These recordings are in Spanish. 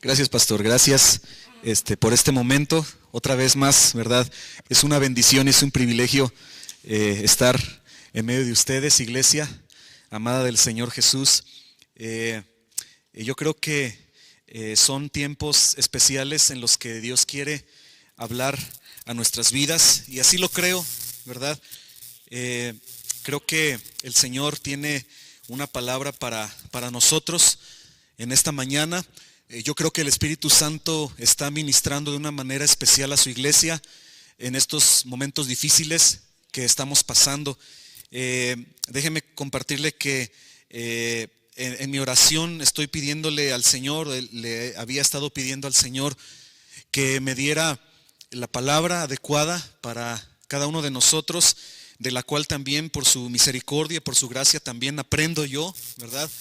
Gracias, pastor. Gracias por este momento. Otra vez más, ¿verdad? Es una bendición y es un privilegio estar en medio de ustedes, iglesia amada del Señor Jesús. Yo creo que son tiempos especiales en los que Dios quiere hablar a nuestras vidas, y así lo creo, ¿verdad? Creo que el Señor tiene una palabra para nosotros en esta mañana. Yo creo que el Espíritu Santo está ministrando de una manera especial a su iglesia en estos momentos difíciles que estamos pasando. Déjeme compartirle que en mi oración estoy pidiéndole al Señor, le había estado pidiendo al Señor que me diera la palabra adecuada para cada uno de nosotros, de la cual también por su misericordia y por su gracia también aprendo yo, ¿verdad?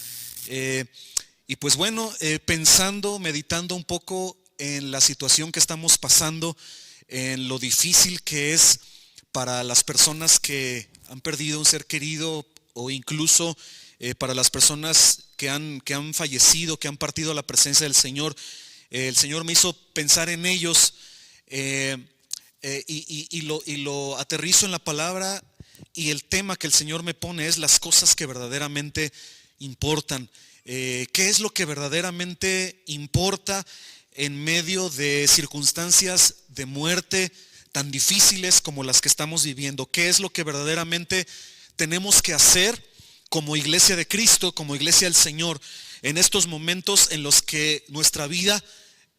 Y pues bueno, pensando, meditando un poco en la situación que estamos pasando, en lo difícil que es para las personas que han perdido un ser querido, o incluso para las personas que han fallecido, que han partido a la presencia del Señor. El Señor me hizo pensar en ellos y lo aterrizo en la palabra, y el tema que el Señor me pone es las cosas que verdaderamente importan. ¿Qué es lo que verdaderamente importa en medio de circunstancias de muerte tan difíciles como las que estamos viviendo? ¿Qué es lo que verdaderamente tenemos que hacer como iglesia de Cristo, como iglesia del Señor, en estos momentos en los que nuestra vida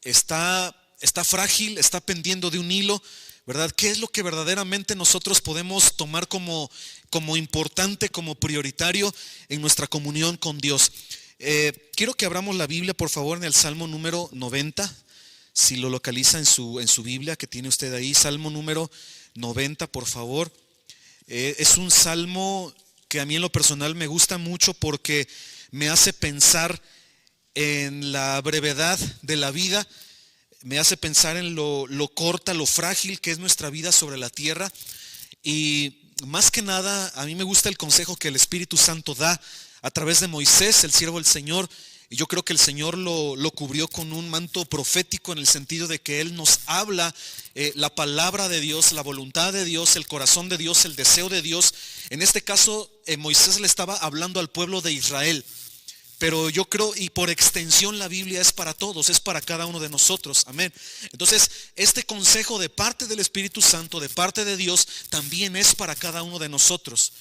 está frágil, está pendiendo de un hilo, ¿verdad? ¿Qué es lo que verdaderamente nosotros podemos tomar como importante, como prioritario en nuestra comunión con Dios? Quiero que abramos la Biblia, por favor, en el Salmo número 90, si lo localiza en su Biblia que tiene usted ahí. Salmo número 90, por favor. Es un salmo que a mí en lo personal me gusta mucho porque me hace pensar en la brevedad de la vida, me hace pensar en lo corta, lo frágil que es nuestra vida sobre la tierra. Y más que nada, a mí me gusta el consejo que el Espíritu Santo da a través de Moisés, el siervo del Señor. Y yo creo que el Señor lo cubrió con un manto profético, en el sentido de que Él nos habla la palabra de Dios, la voluntad de Dios, el corazón de Dios, el deseo de Dios. En este caso, Moisés le estaba hablando al pueblo de Israel. Pero yo creo, y por extensión, la Biblia es para todos, es para cada uno de nosotros, amén. Entonces, este consejo de parte del Espíritu Santo, de parte de Dios, también es para cada uno de nosotros.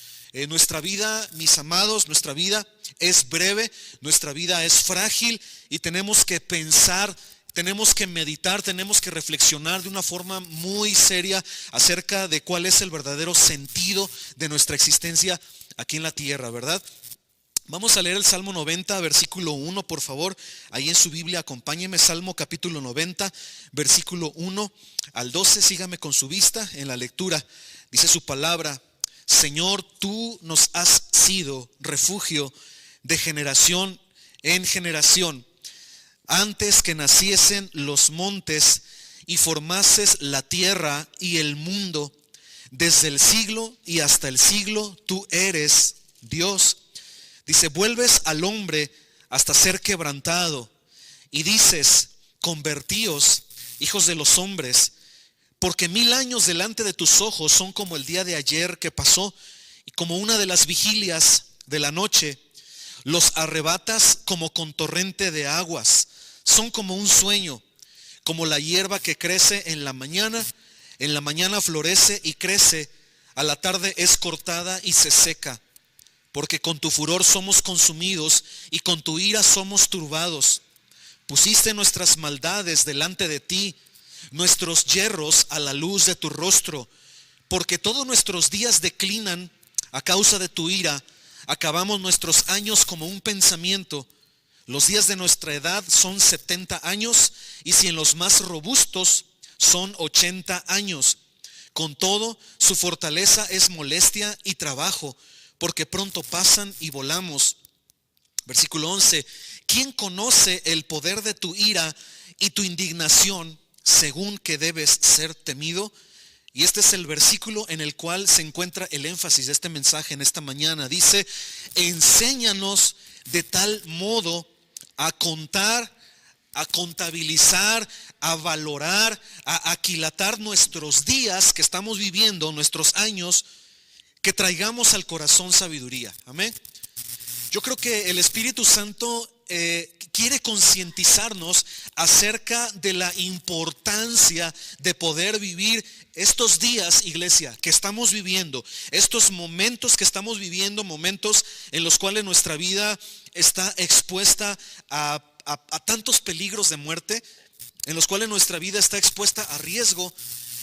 Nuestra vida, mis amados, nuestra vida es breve, nuestra vida es frágil, y tenemos que pensar, tenemos que meditar, tenemos que reflexionar de una forma muy seria acerca de cuál es el verdadero sentido de nuestra existencia aquí en la tierra, ¿verdad? Vamos a leer el Salmo 90, versículo 1, por favor. Ahí en su Biblia, acompáñeme. Salmo capítulo 90, versículo 1 al 12. Sígame con su vista en la lectura. Dice su palabra: Señor, tú nos has sido refugio de generación en generación. Antes que naciesen los montes y formases la tierra y el mundo, desde el siglo y hasta el siglo, tú eres Dios. Dice: vuelves al hombre hasta ser quebrantado, y dices: convertíos, hijos de los hombres, porque 1000 años delante de tus ojos son como el día de ayer que pasó, y como una de las vigilias de la noche. Los arrebatas como con torrente de aguas, son como un sueño, como la hierba que crece en la mañana florece y crece, a la tarde es cortada y se seca. Porque con tu furor somos consumidos y con tu ira somos turbados. Pusiste nuestras maldades delante de ti, nuestros yerros a la luz de tu rostro. Porque todos nuestros días declinan a causa de tu ira, acabamos nuestros años como un pensamiento. Los días de nuestra edad son 70 años, y si en los más robustos son 80 años. Con todo, su fortaleza es molestia y trabajo, porque pronto pasan y volamos. Versículo 11: ¿quién conoce el poder de tu ira y tu indignación, según que debes ser temido? Y este es el versículo en el cual se encuentra el énfasis de este mensaje en esta mañana. Dice: enséñanos de tal modo a contar a contabilizar, a valorar, a aquilatar nuestros días que estamos viviendo, nuestros años, que traigamos al corazón sabiduría. Amén. Yo creo que el Espíritu Santo quiere concientizarnos acerca de la importancia de poder vivir estos días, iglesia, que estamos viviendo, estos momentos que estamos viviendo, momentos en los cuales nuestra vida está expuesta a tantos peligros de muerte, en los cuales nuestra vida está expuesta a riesgo,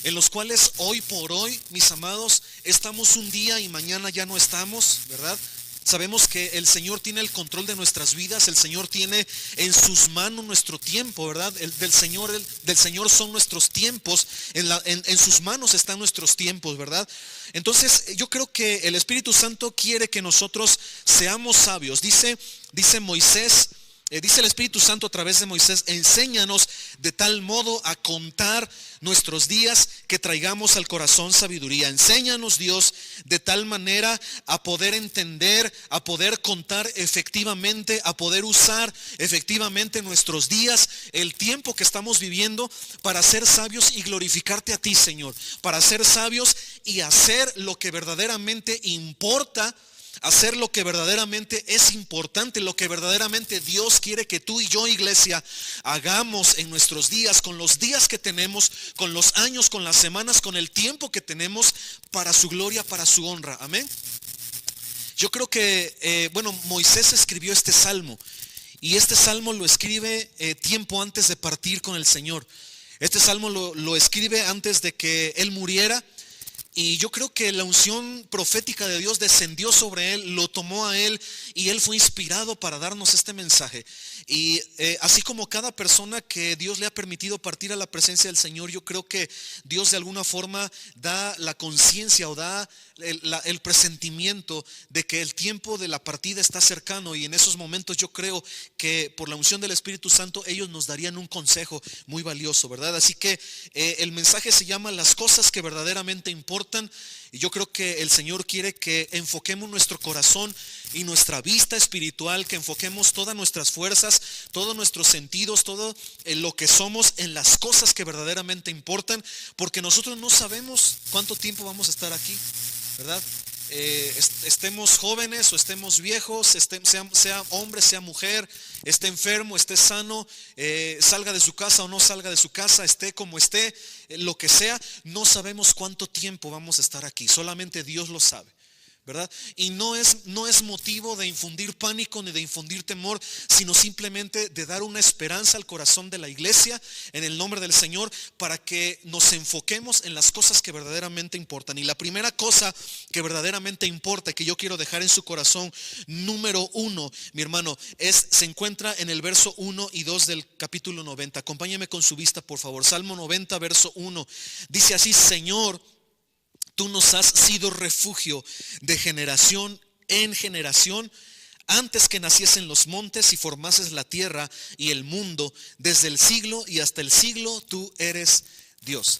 en los cuales hoy por hoy, mis amados, estamos un día y mañana ya no estamos, ¿verdad? Sabemos que el Señor tiene el control de nuestras vidas, el Señor tiene en sus manos nuestro tiempo, ¿verdad? Del Señor son nuestros tiempos, en sus manos están nuestros tiempos, ¿verdad? Entonces yo creo que el Espíritu Santo quiere que nosotros seamos sabios. Dice Moisés, dice el Espíritu Santo a través de Moisés: enséñanos de tal modo a contar nuestros días que traigamos al corazón sabiduría. Enséñanos, Dios, de tal manera a poder entender, a poder contar efectivamente, a poder usar efectivamente nuestros días, el tiempo que estamos viviendo, para ser sabios y glorificarte a ti, Señor, para ser sabios y hacer lo que verdaderamente importa, hacer lo que verdaderamente es importante, lo que verdaderamente Dios quiere que tú y yo, iglesia, hagamos en nuestros días, con los días que tenemos, con los años, con las semanas, con el tiempo que tenemos, para su gloria, para su honra. Amén. Yo creo que, Moisés escribió este salmo, y este salmo lo escribe tiempo antes de partir con el Señor. Este salmo lo escribe antes de que él muriera. Y yo creo que la unción profética de Dios descendió sobre él, lo tomó a él, y él fue inspirado para darnos este mensaje. Y así como cada persona que Dios le ha permitido partir a la presencia del Señor, yo creo que Dios de alguna forma da la conciencia o da el presentimiento de que el tiempo de la partida está cercano, y en esos momentos yo creo que por la unción del Espíritu Santo ellos nos darían un consejo muy valioso, ¿verdad? Así que el mensaje se llama las cosas que verdaderamente importan. Y yo creo que el Señor quiere que enfoquemos nuestro corazón y nuestra vista espiritual, que enfoquemos todas nuestras fuerzas, todos nuestros sentidos, todo lo que somos en las cosas que verdaderamente importan, porque nosotros no sabemos cuánto tiempo vamos a estar aquí, ¿verdad? Estemos jóvenes o estemos viejos, sea hombre, sea mujer, esté enfermo, esté sano, salga de su casa o no salga de su casa, esté como esté, lo que sea, no sabemos cuánto tiempo vamos a estar aquí, solamente Dios lo sabe, ¿verdad? Y no es motivo de infundir pánico ni de infundir temor, sino simplemente de dar una esperanza al corazón de la iglesia en el nombre del Señor, para que nos enfoquemos en las cosas que verdaderamente importan. Y la primera cosa que verdaderamente importa, que yo quiero dejar en su corazón, número uno, mi hermano, se encuentra en el verso 1 y 2 del capítulo 90. Acompáñeme con su vista, por favor. Salmo 90, verso 1. Dice así: Señor, tú nos has sido refugio de generación en generación, antes que naciesen los montes y formases la tierra y el mundo, desde el siglo y hasta el siglo tú eres Dios.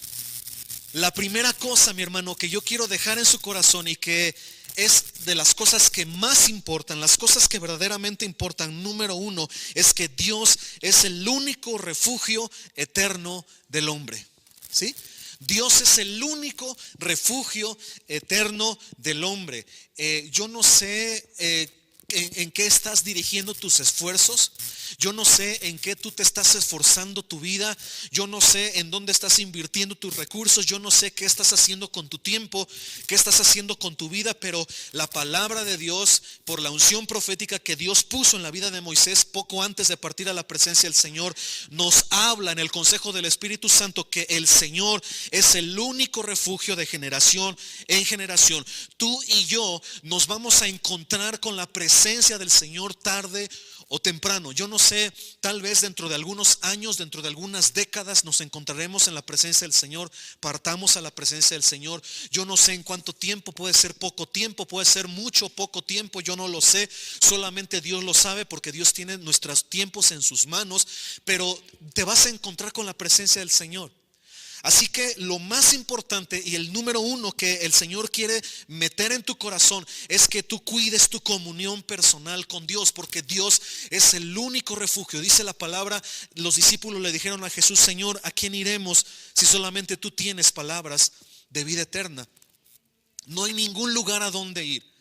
La primera cosa, mi hermano, que yo quiero dejar en su corazón, y que es de las cosas que más importan, las cosas que verdaderamente importan, número uno, es que Dios es el único refugio eterno del hombre. ¿Sí? Dios es el único refugio eterno del hombre. Yo no sé en qué estás dirigiendo tus esfuerzos. Yo no sé en qué tú te estás esforzando tu vida. Yo no sé en dónde estás invirtiendo tus recursos. Yo no sé qué estás haciendo con tu tiempo, qué estás haciendo con tu vida. Pero la palabra de Dios, por la unción profética que Dios puso en la vida de Moisés poco antes de partir a la presencia del Señor, nos habla en el consejo del Espíritu Santo que el Señor es el único refugio de generación en generación. Tú y yo nos vamos a encontrar con la presencia del Señor tarde o temprano. Yo no sé, tal vez dentro de algunos años, dentro de algunas décadas, nos encontraremos en la presencia del Señor, partamos a la presencia del Señor. Yo no sé en cuánto tiempo, puede ser poco tiempo, puede ser mucho o poco tiempo, yo no lo sé, solamente Dios lo sabe, porque Dios tiene nuestros tiempos en sus manos. Pero te vas a encontrar con la presencia del Señor. Así que lo más importante y el número uno que el Señor quiere meter en tu corazón es que tú cuides tu comunión personal con Dios, porque Dios es el único refugio. Dice la palabra, los discípulos le dijeron a Jesús: Señor, ¿a quién iremos si solamente tú tienes palabras de vida eterna? No hay ningún lugar a donde ir.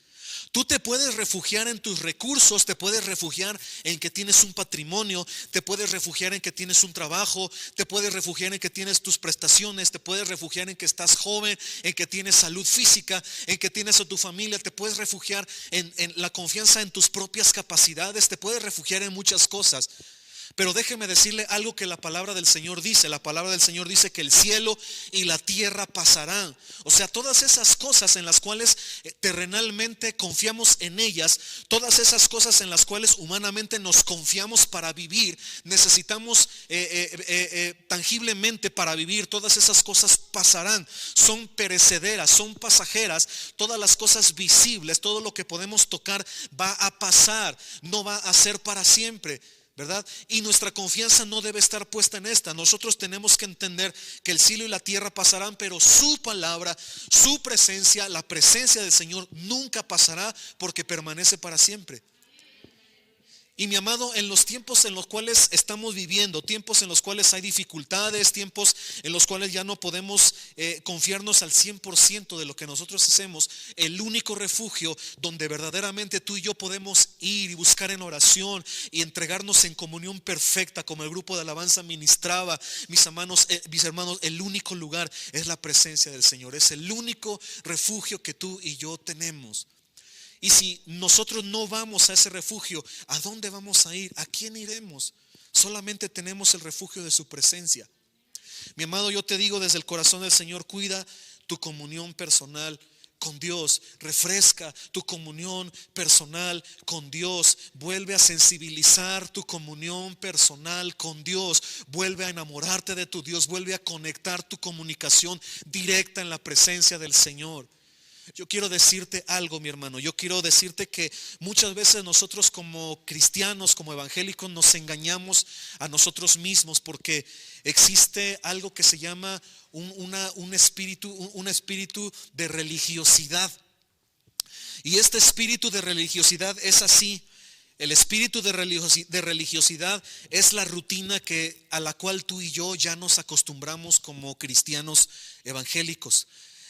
Tú te puedes refugiar en tus recursos, te puedes refugiar en que tienes un patrimonio, te puedes refugiar en que tienes un trabajo, te puedes refugiar en que tienes tus prestaciones, te puedes refugiar en que estás joven, en que tienes salud física, en que tienes a tu familia, te puedes refugiar en la confianza en tus propias capacidades, te puedes refugiar en muchas cosas. Pero déjeme decirle algo que la palabra del Señor dice. La palabra del Señor dice que el cielo y la tierra pasarán. O sea, todas esas cosas en las cuales terrenalmente confiamos en ellas, todas esas cosas en las cuales humanamente nos confiamos para vivir, necesitamos tangiblemente para vivir, todas esas cosas pasarán. Son perecederas, son pasajeras. Todas las cosas visibles, todo lo que podemos tocar va a pasar, no va a ser para siempre, ¿verdad? Y nuestra confianza no debe estar puesta en esta. Nosotros tenemos que entender que el cielo y la tierra pasarán, pero su palabra, su presencia, la presencia del Señor nunca pasará, porque permanece para siempre. Y mi amado, en los tiempos en los cuales estamos viviendo, tiempos en los cuales hay dificultades, tiempos en los cuales ya no podemos confiarnos al 100% de lo que nosotros hacemos, el único refugio donde verdaderamente tú y yo podemos ir y buscar en oración y entregarnos en comunión perfecta, como el grupo de alabanza ministraba, mis hermanos, el único lugar es la presencia del Señor. Es el único refugio que tú y yo tenemos. Y si nosotros no vamos a ese refugio, ¿a dónde vamos a ir? ¿A quién iremos? Solamente tenemos el refugio de su presencia. Mi amado, yo te digo desde el corazón del Señor: cuida tu comunión personal con Dios, refresca tu comunión personal con Dios, vuelve a sensibilizar tu comunión personal con Dios, vuelve a enamorarte de tu Dios, vuelve a conectar tu comunicación directa en la presencia del Señor. Yo quiero decirte algo, mi hermano. Yo quiero decirte que muchas veces nosotros como cristianos, como evangélicos, nos engañamos a nosotros mismos, porque existe algo que se llama un espíritu de religiosidad. Y este espíritu de religiosidad es así. El espíritu de religiosidad es la rutina a la cual tú y yo ya nos acostumbramos como cristianos evangélicos.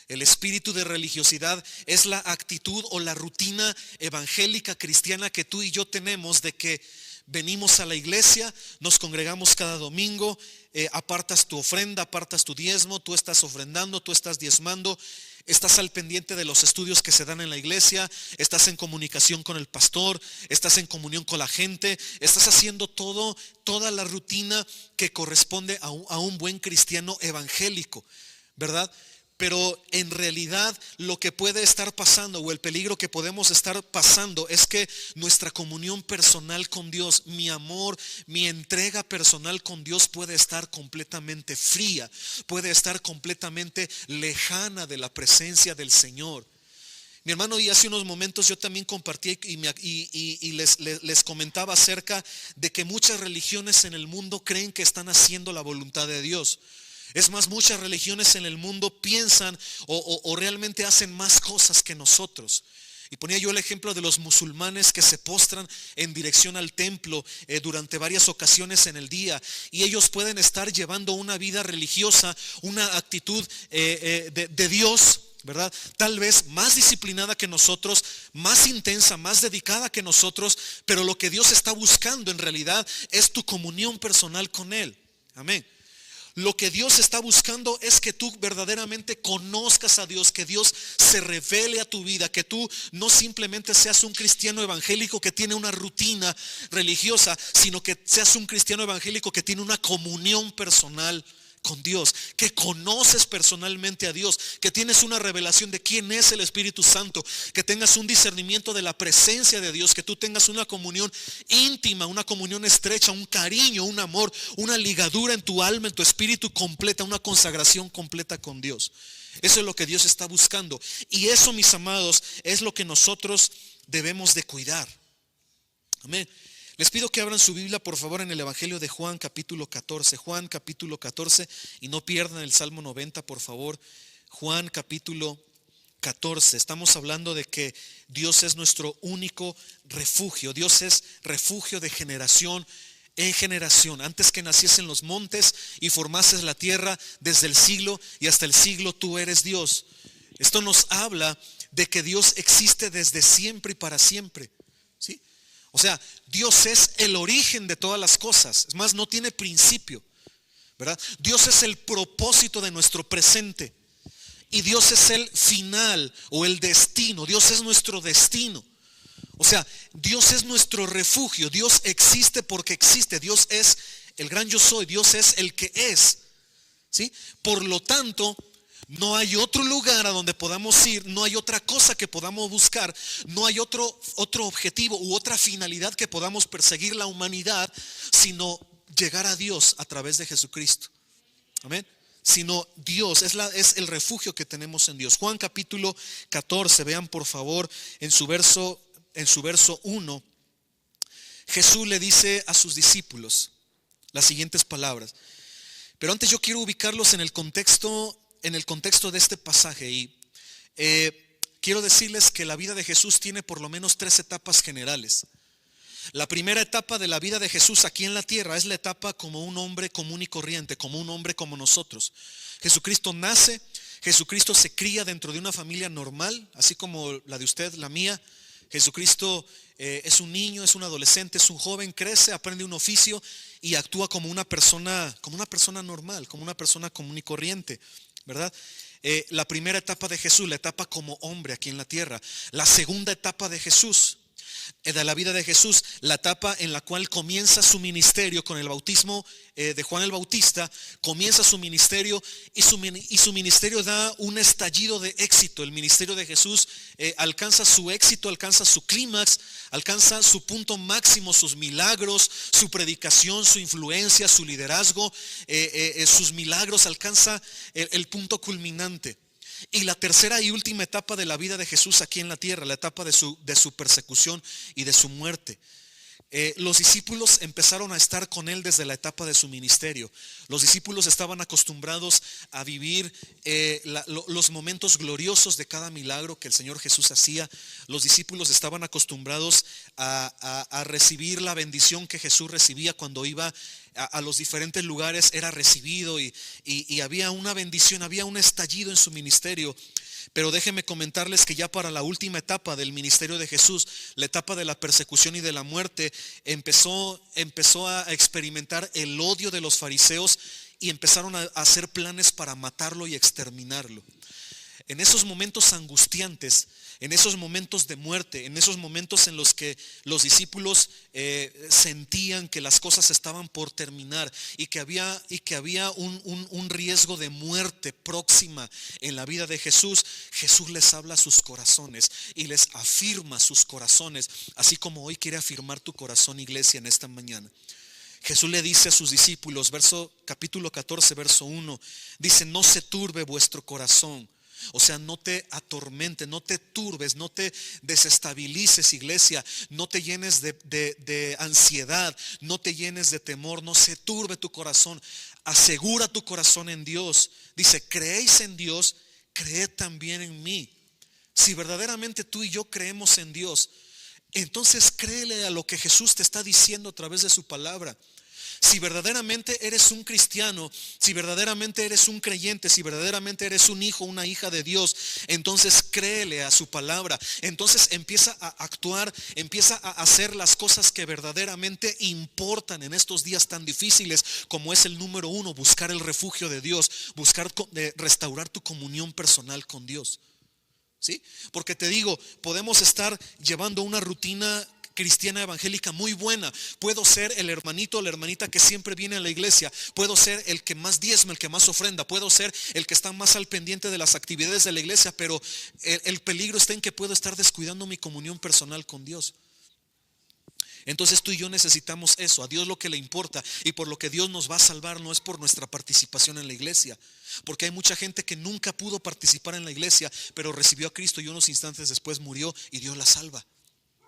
El espíritu de religiosidad es la actitud o la rutina evangélica cristiana que tú y yo tenemos, de que venimos a la iglesia, nos congregamos cada domingo, apartas tu ofrenda, apartas tu diezmo, tú estás ofrendando, tú estás diezmando, estás al pendiente de los estudios que se dan en la iglesia, estás en comunicación con el pastor, estás en comunión con la gente, estás haciendo toda la rutina que corresponde a un buen cristiano evangélico, ¿verdad? Pero en realidad lo que puede estar pasando, o el peligro que podemos estar pasando, es que nuestra comunión personal con Dios, mi amor, mi entrega personal con Dios puede estar completamente fría, puede estar completamente lejana de la presencia del Señor. Mi hermano, y hace unos momentos yo también compartí y les comentaba acerca de que muchas religiones en el mundo creen que están haciendo la voluntad de Dios. Es más, muchas religiones en el mundo piensan o realmente hacen más cosas que nosotros. Y ponía yo el ejemplo de los musulmanes que se postran en dirección al templo durante varias ocasiones en el día, y ellos pueden estar llevando una vida religiosa, una actitud de Dios, ¿verdad? Tal vez más disciplinada que nosotros, más intensa, más dedicada que nosotros, pero lo que Dios está buscando en realidad es tu comunión personal con Él. Amén. Lo que Dios está buscando es que tú verdaderamente conozcas a Dios, que Dios se revele a tu vida, que tú no simplemente seas un cristiano evangélico que tiene una rutina religiosa, sino que seas un cristiano evangélico que tiene una comunión personal con Dios, que conoces personalmente a Dios, que tienes una revelación de quién es el Espíritu Santo, que tengas un discernimiento de la presencia de Dios, que tú tengas una comunión íntima, una comunión estrecha, un cariño, un amor, una ligadura en tu alma, en tu espíritu completa, una consagración completa con Dios. Eso es lo que Dios está buscando, y eso, mis amados, es lo que nosotros debemos de cuidar. Amén. Les pido que abran su Biblia, por favor, en el Evangelio de Juan, capítulo 14. Juan, capítulo 14, y no pierdan el Salmo 90, por favor. Juan, capítulo 14. Estamos hablando de que Dios es nuestro único refugio. Dios es refugio de generación en generación. Antes que naciesen los montes y formases la tierra, desde el siglo y hasta el siglo tú eres Dios. Esto nos habla de que Dios existe desde siempre y para siempre, ¿sí? O sea, Dios es el origen de todas las cosas. Es más, no tiene principio, ¿verdad? Dios es el propósito de nuestro presente. Y Dios es el final o el destino. Dios es nuestro destino. O sea, Dios es nuestro refugio. Dios existe porque existe. Dios es el gran yo soy. Dios es el que es, ¿sí? Por lo tanto, no hay otro lugar a donde podamos ir, no hay otra cosa que podamos buscar, no hay otro objetivo u otra finalidad que podamos perseguir la humanidad, sino llegar a Dios a través de Jesucristo. Amén. Sino Dios es el refugio que tenemos en Dios. Juan capítulo 14, vean por favor en su verso 1, Jesús le dice a sus discípulos las siguientes palabras. Pero antes yo quiero ubicarlos en el contexto de este pasaje, y quiero decirles que la vida de Jesús tiene por lo menos 3 etapas generales. La primera etapa de la vida de Jesús aquí en la tierra es la etapa como un hombre común y corriente, como un hombre como nosotros. Jesucristo nace, Jesucristo se cría dentro de una familia normal, así como la de usted, la mía. Jesucristo es un niño, es un adolescente, es un joven, crece, aprende un oficio y actúa como una persona normal, como una persona común y corriente, ¿verdad? La primera etapa de Jesús, la etapa como hombre aquí en la tierra. La segunda etapa de Jesús, de la vida de Jesús, la etapa en la cual comienza su ministerio con el bautismo de Juan el Bautista. Comienza su ministerio y su ministerio da un estallido de éxito. El ministerio de Jesús alcanza su éxito, alcanza su clímax, alcanza su punto máximo, sus milagros, su predicación, su influencia, su liderazgo, sus milagros, alcanza el punto culminante. Y la tercera y última etapa de la vida de Jesús aquí en la tierra, la etapa de su persecución y de su muerte. Los discípulos empezaron a estar con él desde la etapa de su ministerio. Los discípulos estaban acostumbrados a vivir los momentos gloriosos de cada milagro que el Señor Jesús hacía. Los discípulos estaban acostumbrados a recibir la bendición que Jesús recibía cuando iba a los diferentes lugares. Era recibido y había una bendición, había un estallido en su ministerio. Pero déjenme comentarles que ya para la última etapa del ministerio de Jesús, la etapa de la persecución y de la muerte, empezó a experimentar el odio de los fariseos y empezaron a hacer planes para matarlo y exterminarlo. En esos momentos angustiantes, en esos momentos de muerte, en esos momentos en los que los discípulos sentían que las cosas estaban por terminar y que había un riesgo de muerte próxima en la vida de Jesús, Jesús les habla a sus corazones y les afirma sus corazones, así como hoy quiere afirmar tu corazón, iglesia, en esta mañana. Jesús le dice a sus discípulos, capítulo 14, verso 1, dice: no se turbe vuestro corazón. O sea, no te atormentes, no te turbes, no te desestabilices, iglesia, no te llenes de ansiedad, no te llenes de temor, no se turbe tu corazón. Asegura tu corazón en Dios. Dice: creéis en Dios, creed también en mí. Si verdaderamente tú y yo creemos en Dios, entonces créele a lo que Jesús te está diciendo a través de su palabra. Si verdaderamente eres un cristiano, si verdaderamente eres un creyente, si verdaderamente eres un hijo, una hija de Dios, entonces créele a su palabra. Entonces empieza a actuar, empieza a hacer las cosas que verdaderamente importan en estos días tan difíciles, como es el número 1, buscar el refugio de Dios, buscar restaurar tu comunión personal con Dios. ¿Sí? Porque te digo, podemos estar llevando una rutina cristiana evangélica muy buena. Puedo ser el hermanito o la hermanita que siempre viene a la iglesia. Puedo ser el que más diezma, el que más ofrenda. Puedo ser el que está más al pendiente de las actividades de la iglesia. Pero el peligro está en que puedo estar descuidando mi comunión personal con Dios. Entonces tú y yo necesitamos eso. A Dios lo que le importa y por lo que Dios nos va a salvar no es por nuestra participación en la iglesia. Porque hay mucha gente que nunca pudo participar en la iglesia, pero recibió a Cristo y unos instantes después murió y Dios la salva,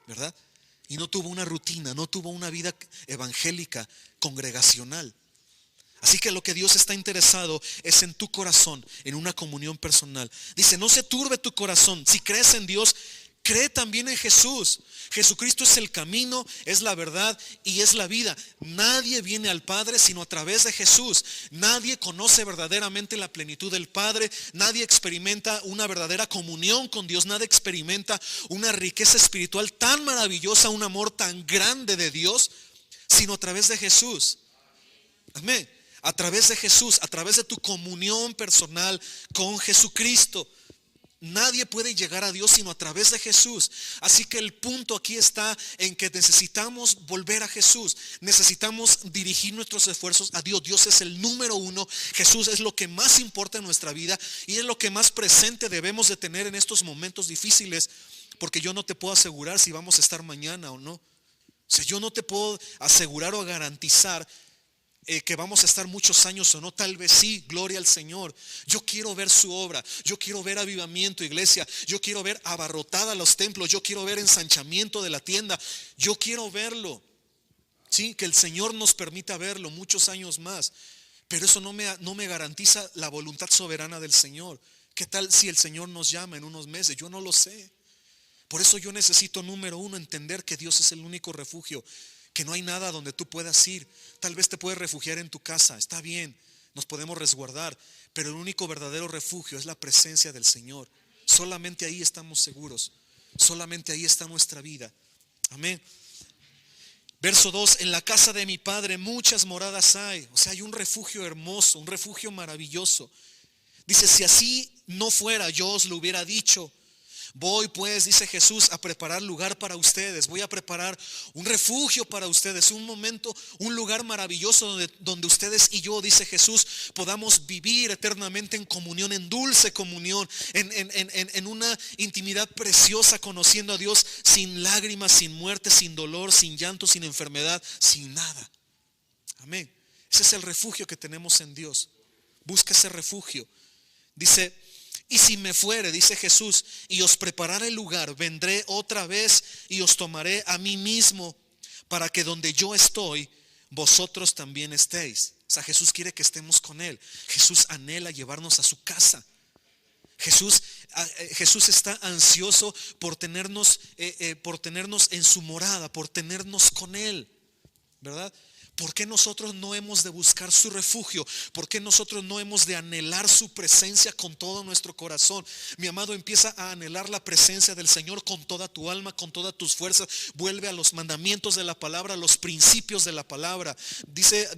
¿verdad? y no tuvo una rutina, no tuvo una vida evangélica, congregacional. Así que lo que Dios está interesado es en tu corazón, en una comunión personal. Dice, no se turbe tu corazón. Si crees en Dios, cree también en Jesús. Jesucristo es el camino, es la verdad y es la vida. Nadie viene al Padre sino a través de Jesús. Nadie conoce verdaderamente la plenitud del Padre. Nadie experimenta una verdadera comunión con Dios. Nadie experimenta una riqueza espiritual tan maravillosa, un amor tan grande de Dios, sino a través de Jesús. Amén. A través de Jesús, a través de tu comunión personal con Jesucristo. Nadie puede llegar a Dios sino a través de Jesús. Así que el punto aquí está en que necesitamos volver a Jesús. Necesitamos dirigir nuestros esfuerzos a Dios. Dios es el número uno. Jesús es lo que más importa en nuestra vida y es lo que más presente debemos de tener en estos momentos difíciles. Porque yo no te puedo asegurar si vamos a estar mañana o no. O sea, yo no te puedo asegurar o garantizar que vamos a estar muchos años o no. Tal vez sí, gloria al Señor. Yo quiero ver su obra. Yo quiero ver avivamiento, iglesia. Yo quiero ver abarrotada los templos. Yo quiero ver ensanchamiento de la tienda. Yo quiero verlo. Sí, que el Señor nos permita verlo muchos años más. Pero eso no me garantiza la voluntad soberana del Señor. ¿Qué tal si el Señor nos llama en unos meses? Yo no lo sé. Por eso yo necesito, número uno, entender que Dios es el único refugio, que no hay nada donde tú puedas ir. Tal vez te puedes refugiar en tu casa, está bien, nos podemos resguardar, pero el único verdadero refugio es la presencia del Señor. Solamente ahí estamos seguros, solamente ahí está nuestra vida. Amén. Verso 2, en la casa de mi Padre muchas moradas hay. O sea, hay un refugio hermoso, un refugio maravilloso. Dice, si así no fuera, yo os lo hubiera dicho. Voy pues, dice Jesús, a preparar lugar para ustedes. Voy a preparar un refugio para ustedes, un momento, un lugar maravilloso donde ustedes y yo, dice Jesús, podamos vivir eternamente en comunión, en dulce comunión, en una intimidad preciosa, conociendo a Dios sin lágrimas, sin muerte, sin dolor, sin llanto, sin enfermedad, sin nada. Amén. Ese es el refugio que tenemos en Dios. Busca ese refugio. Dice, y si me fuere, dice Jesús, y os preparare el lugar, vendré otra vez y os tomaré a mí mismo, para que donde yo estoy, vosotros también estéis. O sea, Jesús quiere que estemos con Él. Jesús anhela llevarnos a su casa. Jesús está ansioso por tenernos en su morada, por tenernos con Él, ¿verdad? ¿Por qué nosotros no hemos de buscar su refugio? ¿Por qué nosotros no hemos de anhelar su presencia con todo nuestro corazón? Mi amado, empieza a anhelar la presencia del Señor con toda tu alma, con todas tus fuerzas. Vuelve a los mandamientos de la palabra, a los principios de la palabra. Dice,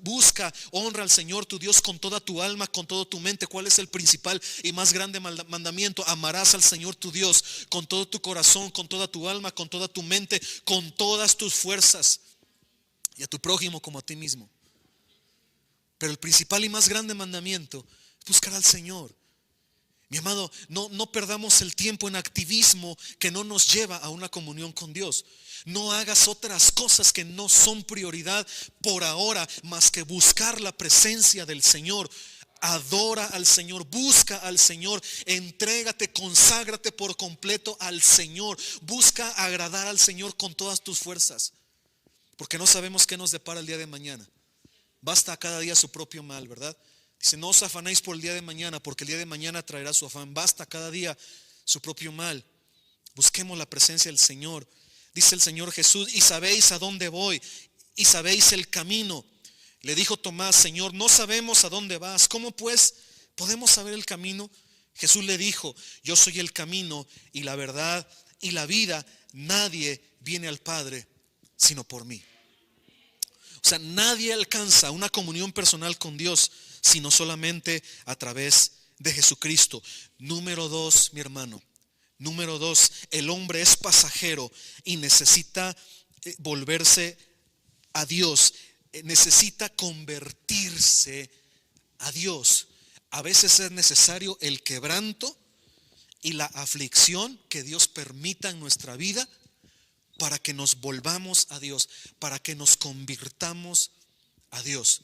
busca, honra al Señor tu Dios con toda tu alma, con toda tu mente. ¿Cuál es el principal y más grande mandamiento? Amarás al Señor tu Dios con todo tu corazón, con toda tu alma, con toda tu mente, con todas tus fuerzas. Y a tu prójimo como a ti mismo. Pero el principal y más grande mandamiento es buscar al Señor. Mi amado, no perdamos el tiempo en activismo que no nos lleva a una comunión con Dios. No hagas otras cosas que no son prioridad por ahora, más que buscar la presencia del Señor. Adora al Señor, busca al Señor, entrégate, conságrate por completo al Señor. Busca agradar al Señor con todas tus fuerzas. Porque no sabemos qué nos depara el día de mañana. Basta a cada día su propio mal, ¿verdad? Dice, no os afanéis por el día de mañana, porque el día de mañana traerá su afán. Basta cada día su propio mal. Busquemos la presencia del Señor. Dice el Señor Jesús, y sabéis a dónde voy, y sabéis el camino. Le dijo Tomás, Señor, no sabemos a dónde vas. ¿Cómo pues podemos saber el camino? Jesús le dijo, yo soy el camino y la verdad y la vida. Nadie viene al Padre sino por mí. O sea, nadie alcanza una comunión personal con Dios sino solamente a través de Jesucristo. Número 2, mi hermano. Número 2, el hombre es pasajero y necesita volverse a Dios. Necesita convertirse a Dios. A veces es necesario el quebranto y la aflicción que Dios permita en nuestra vida para que nos volvamos a Dios, para que nos convirtamos a Dios.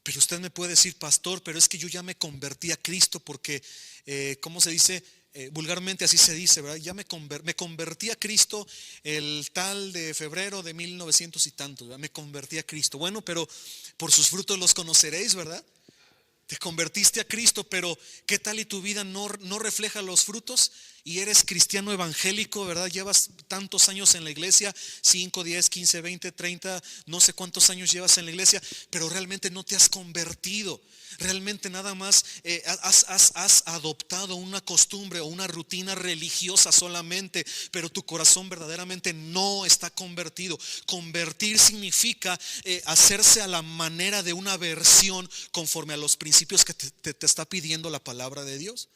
Pero usted me puede decir, pastor, pero es que yo ya me convertí a Cristo porque, ¿cómo se dice? vulgarmente así se dice, ¿verdad? Ya me convertí a Cristo el tal de febrero de 1900 y tantos, ¿verdad? Me convertí a Cristo. Bueno, pero por sus frutos los conoceréis, ¿verdad? Te convertiste a Cristo, pero ¿qué tal y tu vida no refleja los frutos? Y eres cristiano evangélico, ¿verdad? Llevas tantos años en la iglesia, 5, 10, 15, 20, 30, no sé cuántos años llevas en la iglesia, pero realmente no te has convertido. Realmente nada más has adoptado una costumbre o una rutina religiosa solamente, pero tu corazón verdaderamente no está convertido. Convertir significa hacerse a la manera de una versión conforme a los principios que te está pidiendo la palabra de Dios.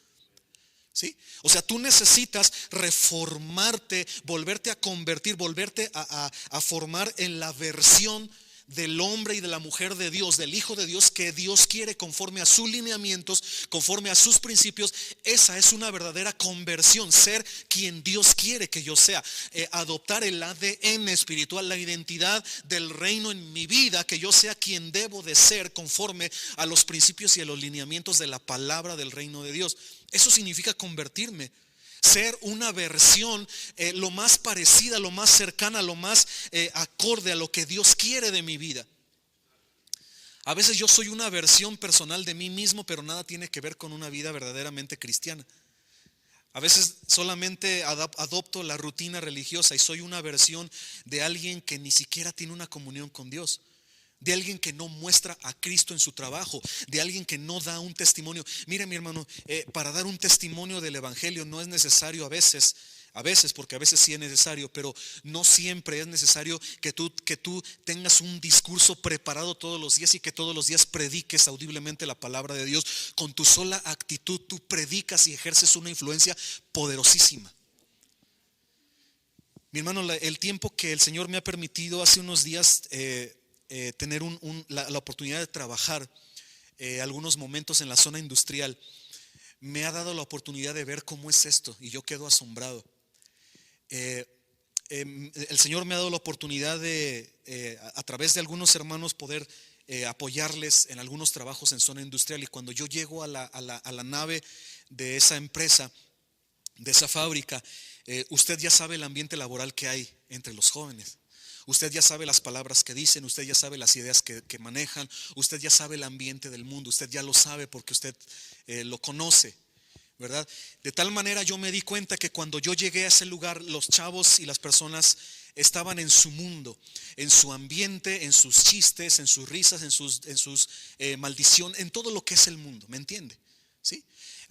¿Sí? O sea, tú necesitas reformarte, volverte a convertir, volverte a formar en la versión del hombre y de la mujer de Dios, del Hijo de Dios que Dios quiere conforme a sus lineamientos, conforme a sus principios. Esa es una verdadera conversión, ser quien Dios quiere que yo sea, adoptar el ADN espiritual, la identidad del reino en mi vida, que yo sea quien debo de ser conforme a los principios y a los lineamientos de la palabra del reino de Dios. Eso significa convertirme. Ser una versión lo más parecida, lo más cercana, lo más acorde a lo que Dios quiere de mi vida. A veces yo soy una versión personal de mí mismo, pero nada tiene que ver con una vida verdaderamente cristiana. A veces solamente adopto la rutina religiosa y soy una versión de alguien que ni siquiera tiene una comunión con Dios. De alguien que no muestra a Cristo en su trabajo, de alguien que no da un testimonio. Mire, mi hermano, para dar un testimonio del evangelio no es necesario a veces, porque a veces sí es necesario, pero no siempre es necesario que tú tengas un discurso preparado todos los días y que todos los días prediques audiblemente la palabra de Dios. Con tu sola actitud tú predicas y ejerces una influencia poderosísima. Mi hermano, el tiempo que el Señor me ha permitido hace unos días tener la oportunidad de trabajar algunos momentos en la zona industrial, me ha dado la oportunidad de ver cómo es esto y yo quedo asombrado. El Señor me ha dado la oportunidad de a través de algunos hermanos poder apoyarles en algunos trabajos en zona industrial, y cuando yo llego a la nave de esa empresa, de esa fábrica, usted ya sabe el ambiente laboral que hay entre los jóvenes. Usted ya sabe las palabras que dicen, usted ya sabe las ideas que manejan, usted ya sabe el ambiente del mundo, usted ya lo sabe porque usted lo conoce, ¿verdad? De tal manera yo me di cuenta que cuando yo llegué a ese lugar, los chavos y las personas estaban en su mundo, en su ambiente, en sus chistes, en sus risas, en sus maldiciones, en todo lo que es el mundo, ¿me entiende? ¿Sí?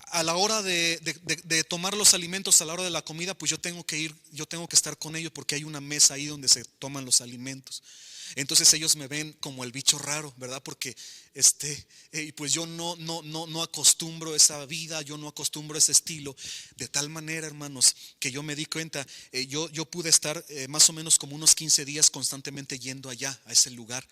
A la hora de tomar los alimentos, a la hora de la comida, pues yo tengo que estar con ellos porque hay una mesa ahí donde se toman los alimentos. Entonces ellos me ven como el bicho raro, ¿verdad? Porque pues yo no acostumbro esa vida, yo no acostumbro ese estilo. De tal manera, hermanos, que yo me di cuenta, yo pude estar más o menos como unos 15 días constantemente yendo allá, a ese lugar.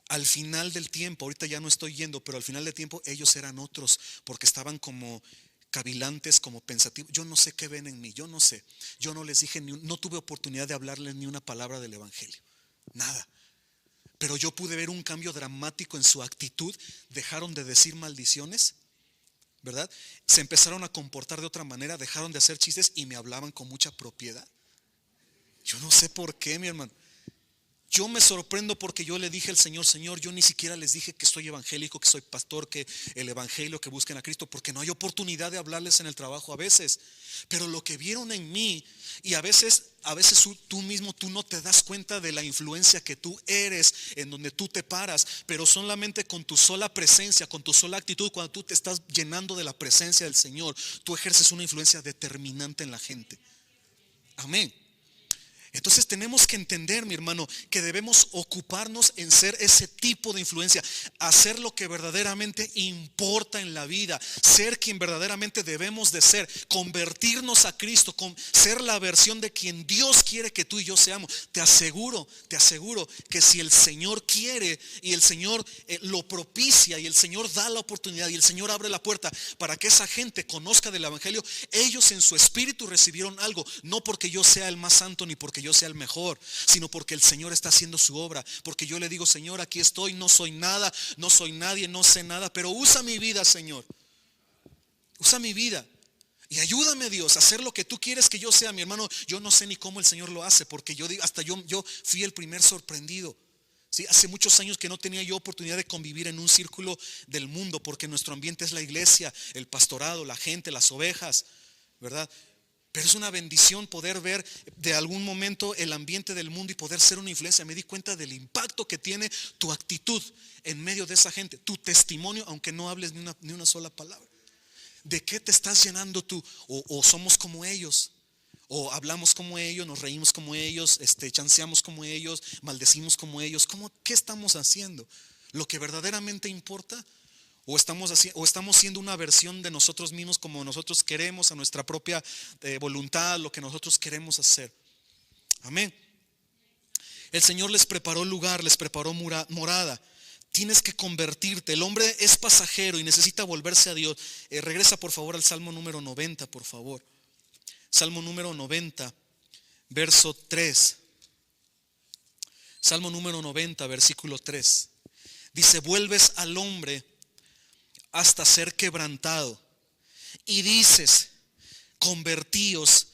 Al final del tiempo, ahorita ya no estoy yendo, pero al final del tiempo ellos eran otros, porque estaban como cavilantes, como pensativos. Yo no sé qué ven en mí, yo no sé. Yo no les dije, no tuve oportunidad de hablarles ni una palabra del evangelio, nada. Pero yo pude ver un cambio dramático en su actitud. Dejaron de decir maldiciones, ¿verdad? Se empezaron a comportar de otra manera, dejaron de hacer chistes y me hablaban con mucha propiedad. Yo no sé por qué, mi hermano. Yo me sorprendo porque yo le dije al Señor, Señor, yo ni siquiera les dije que soy evangélico, que soy pastor, que el evangelio, que busquen a Cristo, porque no hay oportunidad de hablarles en el trabajo a veces. Pero lo que vieron en mí, y a veces tú mismo, tú no te das cuenta de la influencia que tú eres en donde tú te paras, pero solamente con tu sola presencia, con tu sola actitud, cuando tú te estás llenando de la presencia del Señor, tú ejerces una influencia determinante en la gente. Amén. Entonces tenemos que entender, mi hermano, que debemos ocuparnos en ser ese tipo de influencia, hacer lo que verdaderamente importa en la vida, ser quien verdaderamente debemos de ser, convertirnos a Cristo, ser la versión de quien Dios quiere que tú y yo seamos. Te aseguro que si el Señor quiere y el Señor lo propicia y el Señor da la oportunidad y el Señor abre la puerta para que esa gente conozca del evangelio, ellos en su espíritu recibieron algo, no porque yo sea el más santo ni porque yo sea el mejor, sino porque el Señor está haciendo su obra. Porque yo le digo, Señor, aquí estoy, no soy nada, no soy nadie, no sé nada, pero usa mi vida, Señor. Usa mi vida. Y ayúdame, Dios, a hacer lo que tú quieres que yo sea. Mi hermano, yo no sé ni cómo el Señor lo hace, porque yo digo, hasta yo fui el primer sorprendido. Sí, hace muchos años que no tenía yo oportunidad de convivir en un círculo del mundo, porque nuestro ambiente es la iglesia, el pastorado, la gente, las ovejas, ¿verdad? Pero es una bendición poder ver de algún momento el ambiente del mundo y poder ser una influencia. Me di cuenta del impacto que tiene tu actitud en medio de esa gente, tu testimonio, aunque no hables ni una sola palabra. ¿De qué te estás llenando tú? O somos como ellos, o hablamos como ellos, nos reímos como ellos, chanceamos como ellos, maldecimos como ellos. ¿Qué estamos haciendo? ¿Lo que verdaderamente importa? ¿O estamos siendo una versión de nosotros mismos como nosotros queremos, a nuestra propia voluntad, lo que nosotros queremos hacer? Amén. El Señor les preparó lugar, les preparó morada. Tienes que convertirte. El hombre es pasajero y necesita volverse a Dios. Regresa por favor al Salmo número 90, por favor. Salmo número 90, verso 3. Salmo número 90, versículo 3. Dice: vuelves al hombre hasta ser quebrantado y dices: convertíos,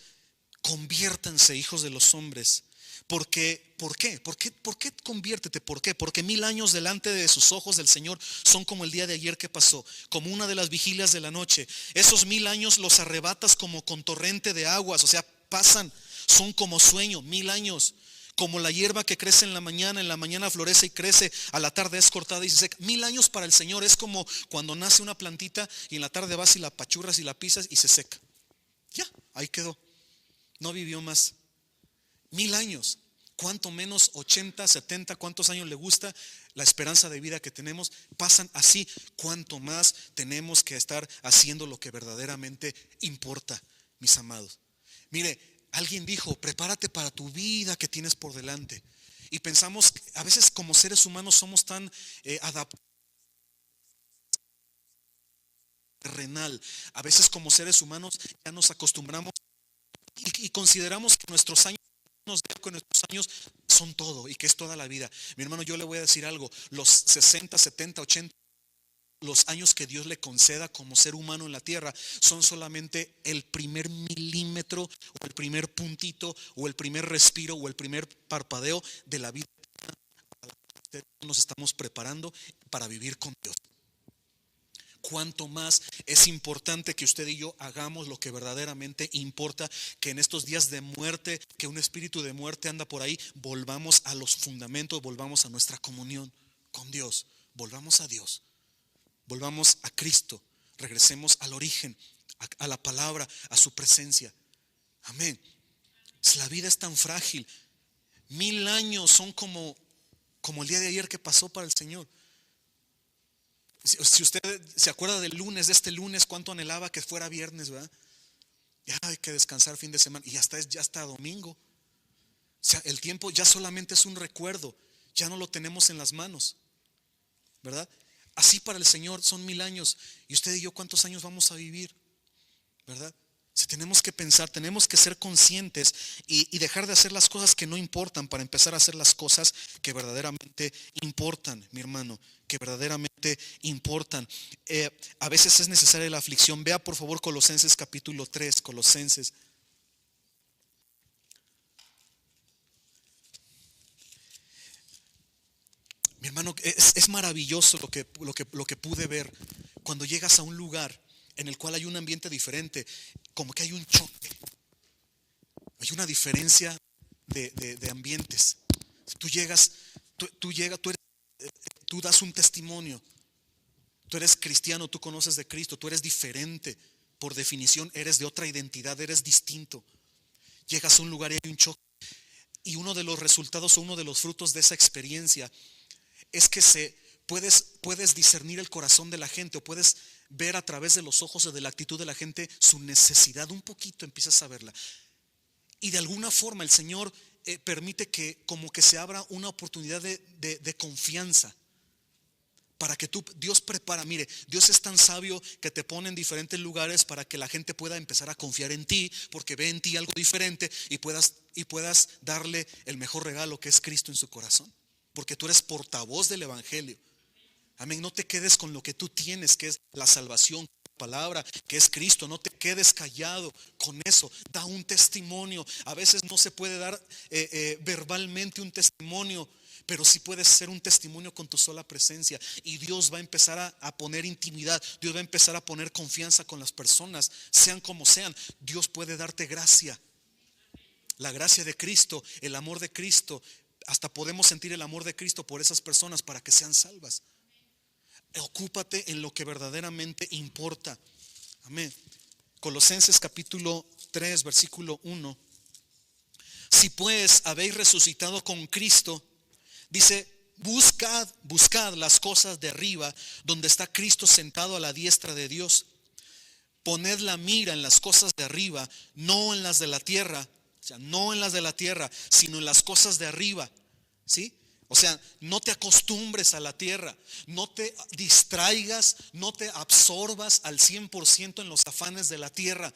conviértanse, hijos de los hombres. ¿Por qué? ¿Por qué conviértete? ¿Por qué? Porque 1000 años delante de sus ojos del Señor son como el día de ayer que pasó, como una de las vigilias de la noche. Esos 1000 años los arrebatas como con torrente de aguas, o sea, pasan, son como sueño. 1000 años, como la hierba que crece en la mañana florece y crece, a la tarde es cortada y se seca. 1000 años para el Señor es como cuando nace una plantita y en la tarde vas y la apachurras y la pisas y se seca. Ya, ahí quedó, no vivió más. 1000 años, cuánto menos 80, 70, cuántos años le gusta la esperanza de vida que tenemos, pasan así. Cuánto más tenemos que estar haciendo lo que verdaderamente importa, mis amados. Mire, alguien dijo: prepárate para tu vida que tienes por delante. Y pensamos, a veces como seres humanos somos tan adaptados, terrenal. A veces como seres humanos ya nos acostumbramos y consideramos que nuestros años son todo y que es toda la vida. Mi hermano, yo le voy a decir algo: los 60, 70, 80, los años que Dios le conceda como ser humano en la tierra son solamente el primer milímetro, o el primer puntito, o el primer respiro, o el primer parpadeo de la vida. Nos estamos preparando para vivir con Dios. Cuánto más es importante que usted y yo hagamos lo que verdaderamente importa, que en estos días de muerte, que un espíritu de muerte anda por ahí, volvamos a los fundamentos, volvamos a nuestra comunión con Dios, volvamos a Dios, volvamos a Cristo, regresemos al origen, a la palabra, a su presencia. Amén. La vida es tan frágil. 1000 años son como el día de ayer que pasó para el Señor. Si usted se acuerda del lunes, de este lunes, cuánto anhelaba que fuera viernes, ¿verdad? Ya hay que descansar fin de semana y ya está domingo. O sea, el tiempo ya solamente es un recuerdo, ya no lo tenemos en las manos, ¿verdad? Así para el Señor son 1000 años. Y usted y yo, ¿cuántos años vamos a vivir? ¿Verdad? Si tenemos que pensar, tenemos que ser conscientes y dejar de hacer las cosas que no importan para empezar a hacer las cosas que verdaderamente importan, mi hermano, que verdaderamente importan. A veces es necesaria la aflicción. Vea por favor Colosenses capítulo 3, Colosenses. Mi hermano, es maravilloso lo que pude ver cuando llegas a un lugar en el cual hay un ambiente diferente, como que hay un choque, hay una diferencia de ambientes. Tú llegas, tú das un testimonio, tú eres cristiano, tú conoces de Cristo, tú eres diferente, por definición eres de otra identidad, eres distinto. Llegas a un lugar y hay un choque, y uno de los resultados o uno de los frutos de esa experiencia es que puedes discernir el corazón de la gente, o puedes ver a través de los ojos o de la actitud de la gente su necesidad. Un poquito empiezas a verla, y de alguna forma el Señor permite que como que se abra una oportunidad de confianza para que Dios prepara. Mire, Dios es tan sabio que te pone en diferentes lugares para que la gente pueda empezar a confiar en ti, porque ve en ti algo diferente y puedas darle el mejor regalo, que es Cristo en su corazón, porque tú eres portavoz del evangelio. Amén. No te quedes con lo que tú tienes, que es la salvación, palabra, que es Cristo. No te quedes callado con eso. Da un testimonio. A veces no se puede dar verbalmente un testimonio, pero sí puedes ser un testimonio con tu sola presencia. Y Dios va a empezar a poner intimidad. Dios va a empezar a poner confianza con las personas, sean como sean. Dios puede darte gracia. La gracia de Cristo, el amor de Cristo. Hasta podemos sentir el amor de Cristo por esas personas para que sean salvas. Ocúpate en lo que verdaderamente importa. Amén. Colosenses capítulo 3, versículo 1. Si pues habéis resucitado con Cristo, dice, buscad las cosas de arriba, donde está Cristo sentado a la diestra de Dios. Poned la mira en las cosas de arriba, no en las de la tierra. O sea, no en las de la tierra, sino en las cosas de arriba. ¿Sí? O sea, no te acostumbres a la tierra, no te distraigas, no te absorbas al 100% en los afanes de la tierra.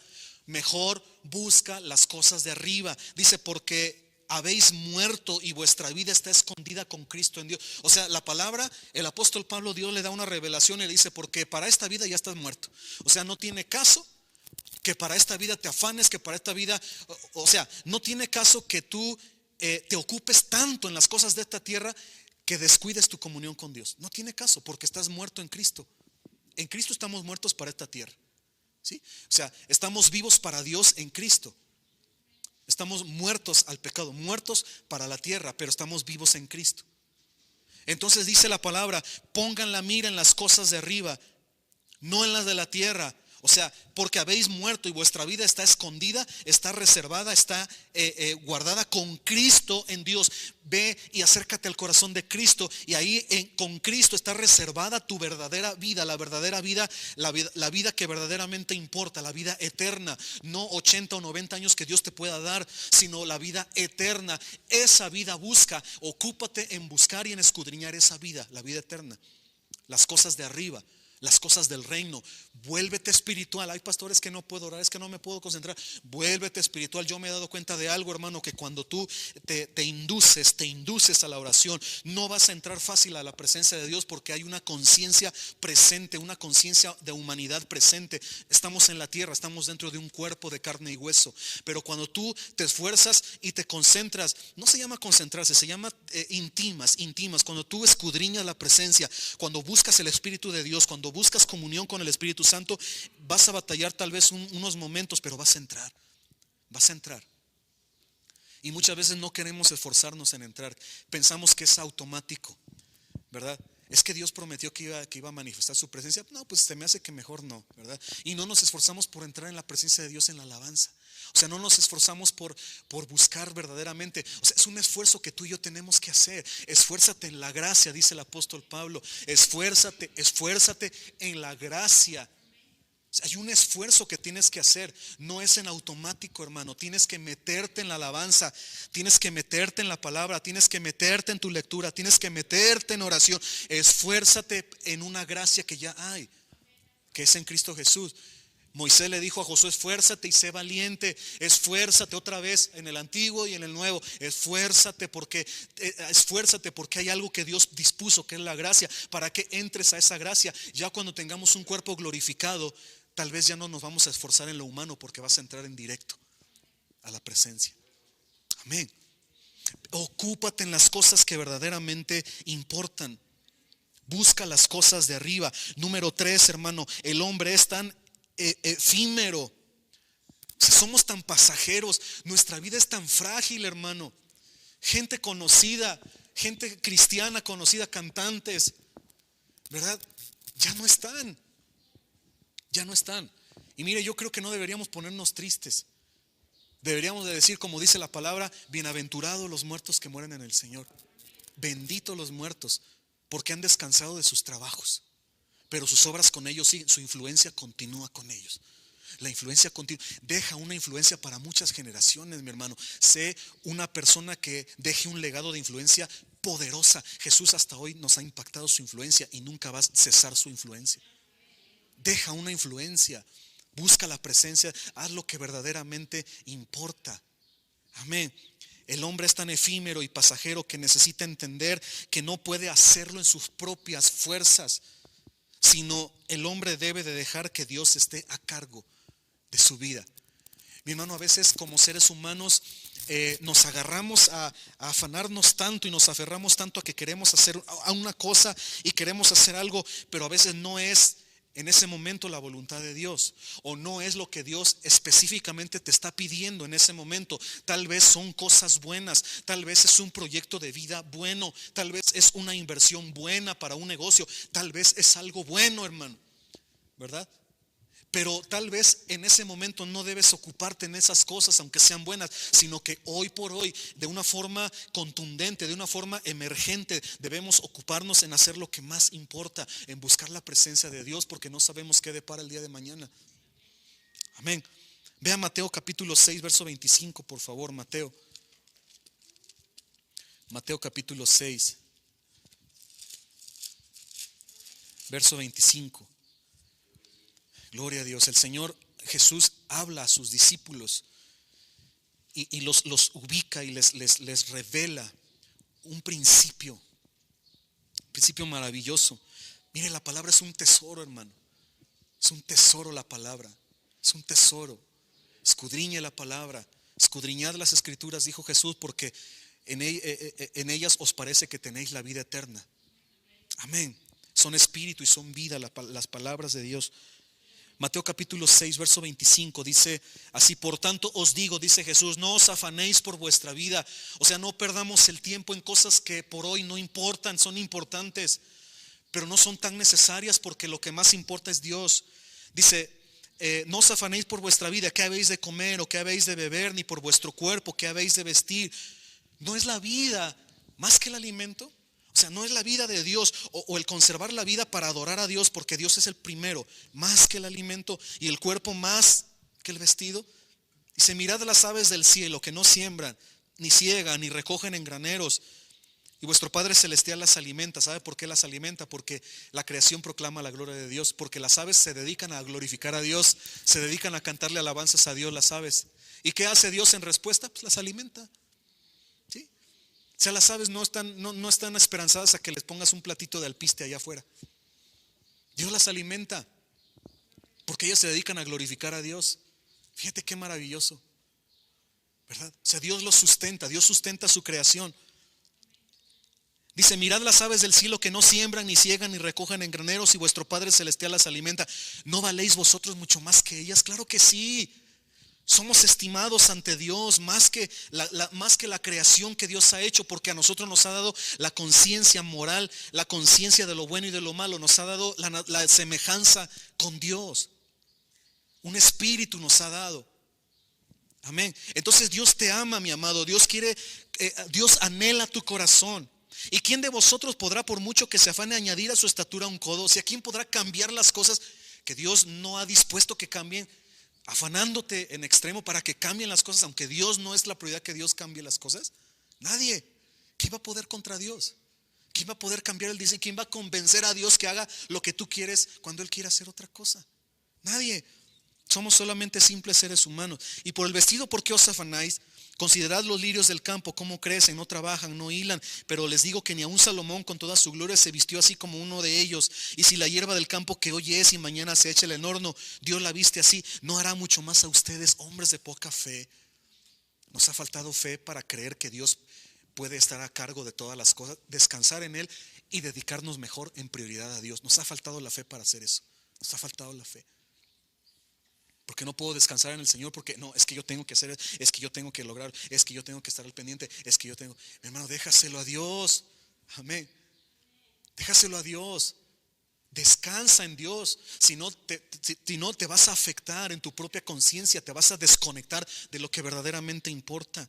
Mejor busca las cosas de arriba. Dice, porque habéis muerto y vuestra vida está escondida con Cristo en Dios. O sea, la palabra, el apóstol Pablo, Dios le da una revelación y le dice, porque para esta vida ya estás muerto. O sea, no tiene caso que para esta vida te afanes, que para esta vida, o sea, no tiene caso que tú te ocupes tanto en las cosas de esta tierra que descuides tu comunión con Dios. No tiene caso, porque estás muerto en Cristo. En Cristo estamos muertos para esta tierra. ¿Sí? O sea, estamos vivos para Dios en Cristo. Estamos muertos al pecado, muertos para la tierra, pero estamos vivos en Cristo. Entonces dice la palabra, pongan la mira en las cosas de arriba, no en las de la tierra. O sea, porque habéis muerto y vuestra vida está escondida, está reservada, está guardada con Cristo en Dios. Ve y acércate al corazón de Cristo, y ahí con Cristo está reservada tu verdadera vida, la verdadera vida, la vida que verdaderamente importa, la vida eterna. No 80 o 90 años que Dios te pueda dar, sino la vida eterna. Esa vida busca, ocúpate en buscar y en escudriñar esa vida, la vida eterna. Las cosas de arriba, las cosas del reino. Vuélvete espiritual. Hay pastores que no puedo orar, es que no me puedo concentrar. Vuélvete espiritual. Yo me he dado cuenta de algo, hermano, que cuando tú te induces a la oración, no vas a entrar fácil a la presencia de Dios, porque hay una conciencia presente, una conciencia de humanidad presente. Estamos en la tierra, estamos dentro de un cuerpo de carne y hueso, pero cuando tú te esfuerzas y te concentras, no se llama concentrarse, se llama intimas. Cuando tú escudriñas la presencia, cuando buscas el Espíritu de Dios, cuando buscas comunión con el Espíritu Santo, vas a batallar tal vez unos momentos, pero vas a entrar. Y muchas veces no queremos esforzarnos en entrar. Pensamos que es automático, ¿verdad? Es que Dios prometió que iba a manifestar su presencia. No, pues se me hace que mejor no, ¿verdad? Y no nos esforzamos por entrar en la presencia de Dios en la alabanza. O sea, no nos esforzamos por buscar verdaderamente. O sea, es un esfuerzo que tú y yo tenemos que hacer. Esfuérzate en la gracia, dice el apóstol Pablo. Esfuérzate en la gracia. O sea, hay un esfuerzo que tienes que hacer. No es en automático, hermano. Tienes que meterte en la alabanza, tienes que meterte en la palabra, tienes que meterte en tu lectura, tienes que meterte en oración. Esfuérzate en una gracia que ya hay, que es en Cristo Jesús. Moisés le dijo a Josué, esfuérzate y sé valiente. Esfuérzate otra vez en el Antiguo y en el Nuevo. Esfuérzate porque hay algo que Dios dispuso, que es la gracia, para que entres a esa gracia. Ya cuando tengamos un cuerpo glorificado, tal vez ya no nos vamos a esforzar en lo humano, porque vas a entrar en directo a la presencia. Amén. Ocúpate en las cosas que verdaderamente importan. Busca las cosas de arriba. Número 3, hermano, el hombre es tan efímero. Si somos tan pasajeros, nuestra vida es tan frágil, hermano. Gente conocida, gente cristiana conocida, cantantes, ¿verdad? Ya no están. Y mire, yo creo que no deberíamos ponernos tristes. Deberíamos de decir, como dice la palabra, bienaventurados los muertos que mueren en el Señor. Benditos los muertos, porque han descansado de sus trabajos, pero sus obras con ellos siguen, su influencia continúa con ellos. La influencia continua, deja una influencia para muchas generaciones, mi hermano. Sé una persona que deje un legado de influencia poderosa. Jesús hasta hoy nos ha impactado su influencia y nunca va a cesar su influencia. Deja una influencia, busca la presencia, haz lo que verdaderamente importa. Amén. El hombre es tan efímero y pasajero que necesita entender que no puede hacerlo en sus propias fuerzas, sino el hombre debe de dejar que Dios esté a cargo de su vida. Mi hermano, a veces como seres humanos nos agarramos a afanarnos tanto y nos aferramos tanto a que queremos hacer a una cosa y queremos hacer algo, pero a veces no es en ese momento la voluntad de Dios, o no es lo que Dios específicamente te está pidiendo en ese momento. Tal vez son cosas buenas, tal vez es un proyecto de vida bueno, tal vez es una inversión buena para un negocio, tal vez es algo bueno, hermano, ¿verdad? Pero tal vez en ese momento no debes ocuparte en esas cosas, aunque sean buenas, sino que hoy por hoy, de una forma contundente, de una forma emergente, debemos ocuparnos en hacer lo que más importa, en buscar la presencia de Dios, porque no sabemos qué depara el día de mañana. Amén. Vea Mateo capítulo 6, verso 25, por favor, Mateo. Mateo capítulo 6, verso 25. Gloria a Dios. El Señor Jesús habla a sus discípulos y los ubica y les revela un principio maravilloso. Mire, la palabra es un tesoro, hermano. Es un tesoro la palabra. Es un tesoro. Escudriñe la palabra. Escudriñad las escrituras, dijo Jesús, porque en ellas os parece que tenéis la vida eterna. Amén. Son espíritu y son vida las palabras de Dios. Mateo capítulo 6, verso 25 dice así: por tanto os digo, dice Jesús, no os afanéis por vuestra vida. O sea, no perdamos el tiempo en cosas que por hoy no importan, son importantes, pero no son tan necesarias, porque lo que más importa es Dios. Dice, no os afanéis por vuestra vida, qué habéis de comer o qué habéis de beber, ni por vuestro cuerpo, qué habéis de vestir. ¿No es la vida más que el alimento? O sea, no es la vida de Dios o el conservar la vida para adorar a Dios, porque Dios es el primero, más que el alimento, y el cuerpo más que el vestido. Dice, mirad las aves del cielo, que no siembran, ni ciegan, ni recogen en graneros, y vuestro Padre Celestial las alimenta. ¿Sabe por qué las alimenta? Porque la creación proclama la gloria de Dios, porque las aves se dedican a glorificar a Dios, se dedican a cantarle alabanzas a Dios, las aves. ¿Y qué hace Dios en respuesta? Pues las alimenta. ¿Sí? O sea, las aves no están esperanzadas a que les pongas un platito de alpiste allá afuera. Dios las alimenta, porque ellas se dedican a glorificar a Dios. Fíjate qué maravilloso, ¿verdad? O sea, Dios los sustenta, Dios sustenta su creación. Dice, mirad las aves del cielo, que no siembran, ni ciegan, ni recogen en graneros, y vuestro Padre Celestial las alimenta. ¿No valéis vosotros mucho más que ellas? Claro que sí. Somos estimados ante Dios más que la creación que Dios ha hecho, porque a nosotros nos ha dado la conciencia moral, la conciencia de lo bueno y de lo malo. Nos ha dado la semejanza con Dios. Un espíritu nos ha dado. Amén. Entonces Dios te ama, mi amado. Dios quiere, Dios anhela tu corazón. ¿Y quién de vosotros podrá, por mucho que se afane, añadir a su estatura un codo? O sea, ¿quién podrá cambiar las cosas que Dios no ha dispuesto que cambien? Afanándote en extremo para que cambien las cosas, aunque Dios no es la prioridad que Dios cambie las cosas. Nadie. ¿Quién va a poder contra Dios? ¿Quién va a poder cambiar el diseño? ¿Quién va a convencer a Dios que haga lo que tú quieres cuando Él quiere hacer otra cosa? Nadie. Somos solamente simples seres humanos. Y por el vestido, ¿por qué os afanáis? Considerad los lirios del campo, cómo crecen, no trabajan, no hilan, pero les digo que ni aun Salomón con toda su gloria se vistió así como uno de ellos. Y si la hierba del campo, que hoy es y mañana se echa en el horno, Dios la viste así, ¿no hará mucho más a ustedes, hombres de poca fe? Nos ha faltado fe para creer que Dios puede estar a cargo de todas las cosas, descansar en Él y dedicarnos mejor en prioridad a Dios. Nos ha faltado la fe para hacer eso. Nos ha faltado la fe. Porque no puedo descansar en el Señor, porque no, es que yo tengo que hacer, es que yo tengo que lograr, es que yo tengo que estar al pendiente, es que yo tengo. Mi hermano, déjaselo a Dios. Amén. Déjaselo a Dios. Descansa en Dios. Si no te vas a afectar en tu propia conciencia, te vas a desconectar de lo que verdaderamente importa.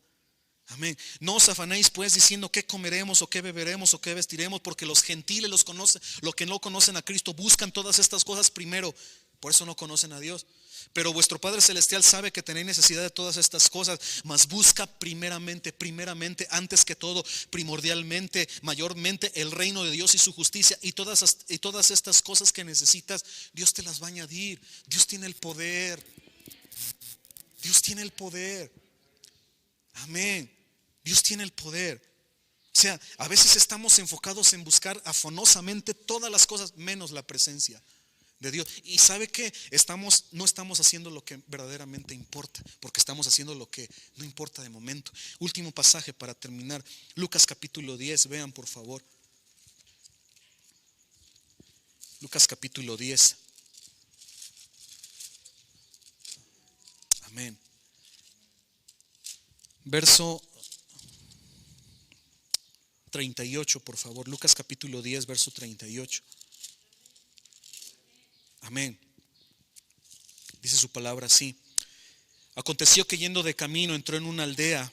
Amén. No os afanéis pues diciendo qué comeremos o qué beberemos o qué vestiremos, porque los gentiles los que no conocen a Cristo buscan todas estas cosas primero. Por eso no conocen a Dios. Pero vuestro Padre Celestial sabe que tenéis necesidad de todas estas cosas. Mas busca primeramente, antes que todo, primordialmente, mayormente el reino de Dios y su justicia. Y todas estas cosas que necesitas, Dios te las va a añadir. Dios tiene el poder. Dios tiene el poder. Amén. Dios tiene el poder. O sea, a veces estamos enfocados en buscar afanosamente todas las cosas menos la presencia de Dios. Y ¿sabe qué? No estamos haciendo lo que verdaderamente importa, porque estamos haciendo lo que no importa de momento. Último pasaje para terminar, Lucas capítulo 10, vean por favor. Lucas capítulo 10. Amén. Verso 38, por favor. Lucas capítulo 10, verso 38. Amén. Dice su palabra así. Aconteció que yendo de camino entró en una aldea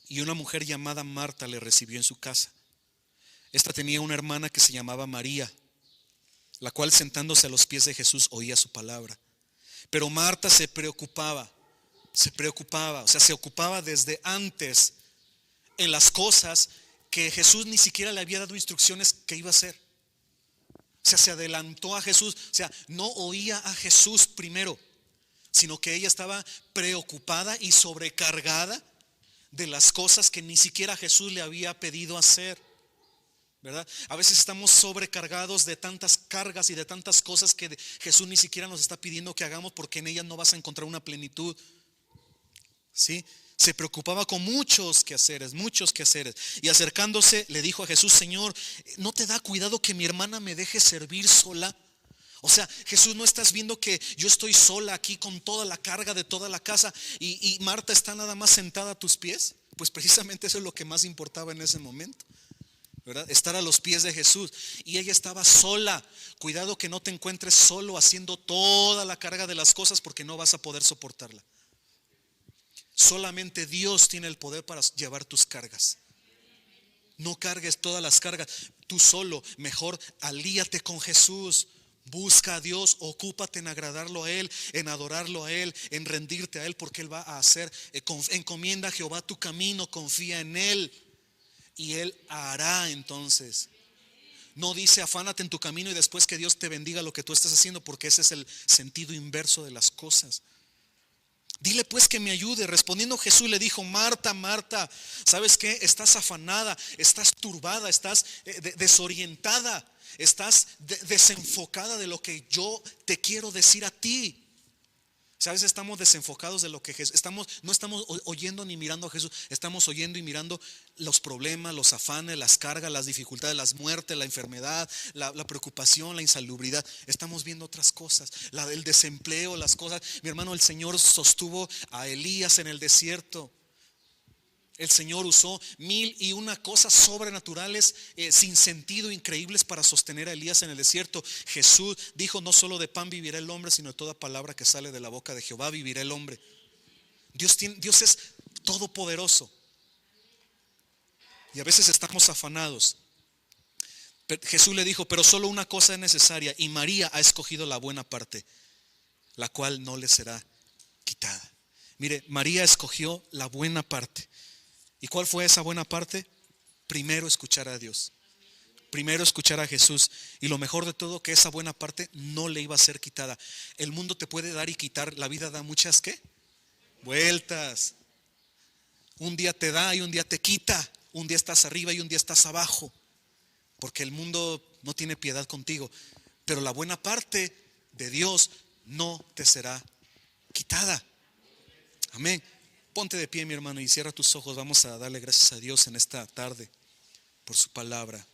y una mujer llamada Marta le recibió en su casa. Esta tenía una hermana que se llamaba María, la cual sentándose a los pies de Jesús oía su palabra. Pero Marta se preocupaba, o sea, se ocupaba desde antes en las cosas que Jesús ni siquiera le había dado instrucciones que iba a hacer. O sea, se adelantó a Jesús, o sea, no oía a Jesús primero, sino que ella estaba preocupada y sobrecargada de las cosas que ni siquiera Jesús le había pedido hacer, ¿verdad? A veces estamos sobrecargados de tantas cargas y de tantas cosas que Jesús ni siquiera nos está pidiendo que hagamos, porque en ellas no vas a encontrar una plenitud, ¿sí? Se preocupaba con muchos quehaceres. Y acercándose le dijo a Jesús: Señor, ¿no te da cuidado que mi hermana me deje servir sola? O sea, Jesús, ¿no estás viendo que yo estoy sola aquí con toda la carga de toda la casa y Marta está nada más sentada a tus pies? Pues precisamente eso es lo que más importaba en ese momento, ¿verdad? Estar a los pies de Jesús. Y ella estaba sola. Cuidado que no te encuentres solo haciendo toda la carga de las cosas, porque no vas a poder soportarla. Solamente Dios tiene el poder para llevar tus cargas. No cargues todas las cargas tú solo. Mejor alíate con Jesús. Busca a Dios, ocúpate en agradarlo a Él, en adorarlo a Él, en rendirte a Él, porque Él va a hacer. Encomienda a Jehová tu camino, confía en Él y Él hará. Entonces no dice afánate en tu camino y después que Dios te bendiga lo que tú estás haciendo, porque ese es el sentido inverso de las cosas. Dile pues que me ayude. Respondiendo Jesús le dijo: Marta, Marta, ¿sabes qué? Estás afanada, estás turbada, estás desorientada, estás desenfocada de lo que yo te quiero decir a ti. ¿Sabes? Estamos desenfocados de lo que Jesús, no estamos oyendo ni mirando a Jesús, estamos oyendo y mirando los problemas, los afanes, las cargas, las dificultades, las muertes, la enfermedad, la preocupación, la insalubridad. Estamos viendo otras cosas, el desempleo, las cosas. Mi hermano, el Señor sostuvo a Elías en el desierto. El Señor usó 1001 cosas sobrenaturales, sin sentido, increíbles, para sostener a Elías en el desierto. Jesús dijo: no solo de pan vivirá el hombre, sino de toda palabra que sale de la boca de Jehová vivirá el hombre. Dios es todopoderoso. Y a veces estamos afanados. Jesús le dijo: pero solo una cosa es necesaria, y María ha escogido la buena parte, la cual no le será quitada. Mire, María escogió la buena parte. ¿Y cuál fue esa buena parte? Primero escuchar a Dios, primero escuchar a Jesús. Y lo mejor de todo, que esa buena parte no le iba a ser quitada. El mundo te puede dar y quitar. La vida da muchas ¿qué? Vueltas. Un día te da y un día te quita. Un día estás arriba y un día estás abajo, porque el mundo no tiene piedad contigo. Pero la buena parte de Dios no te será quitada. Amén. Ponte de pie, mi hermano, y cierra tus ojos. Vamos a darle gracias a Dios en esta tarde por su palabra.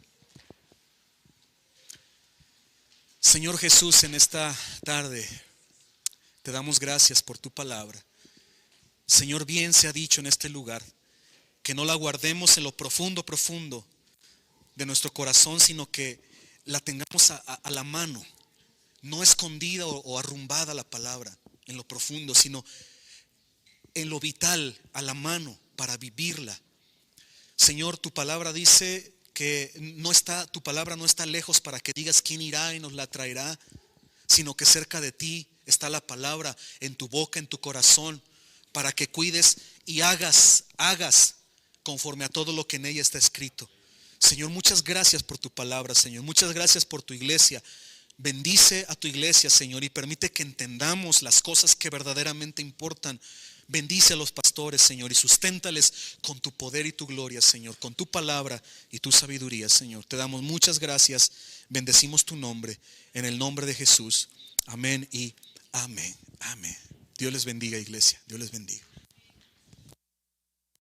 Señor Jesús, en esta tarde te damos gracias por tu palabra. Señor, bien se ha dicho en este lugar, que no la guardemos en lo profundo de nuestro corazón, sino que la tengamos a la mano, no escondida o arrumbada la palabra en lo profundo, sino en lo vital, a la mano, para vivirla. Señor, tu palabra dice que tu palabra no está lejos para que digas quién irá y nos la traerá, sino que cerca de ti está la palabra, en tu boca, en tu corazón, para que cuides y hagas conforme a todo lo que en ella está escrito. Señor, muchas gracias por tu palabra, Señor. Muchas gracias por tu iglesia. Bendice a tu iglesia, Señor, y permite que entendamos las cosas que verdaderamente importan. Bendice a los pastores, Señor, y susténtales con tu poder y tu gloria, Señor, con tu palabra y tu sabiduría, Señor. Te damos muchas gracias, bendecimos tu nombre, en el nombre de Jesús. Amén y amén. Amén. Dios les bendiga, iglesia. Dios les bendiga.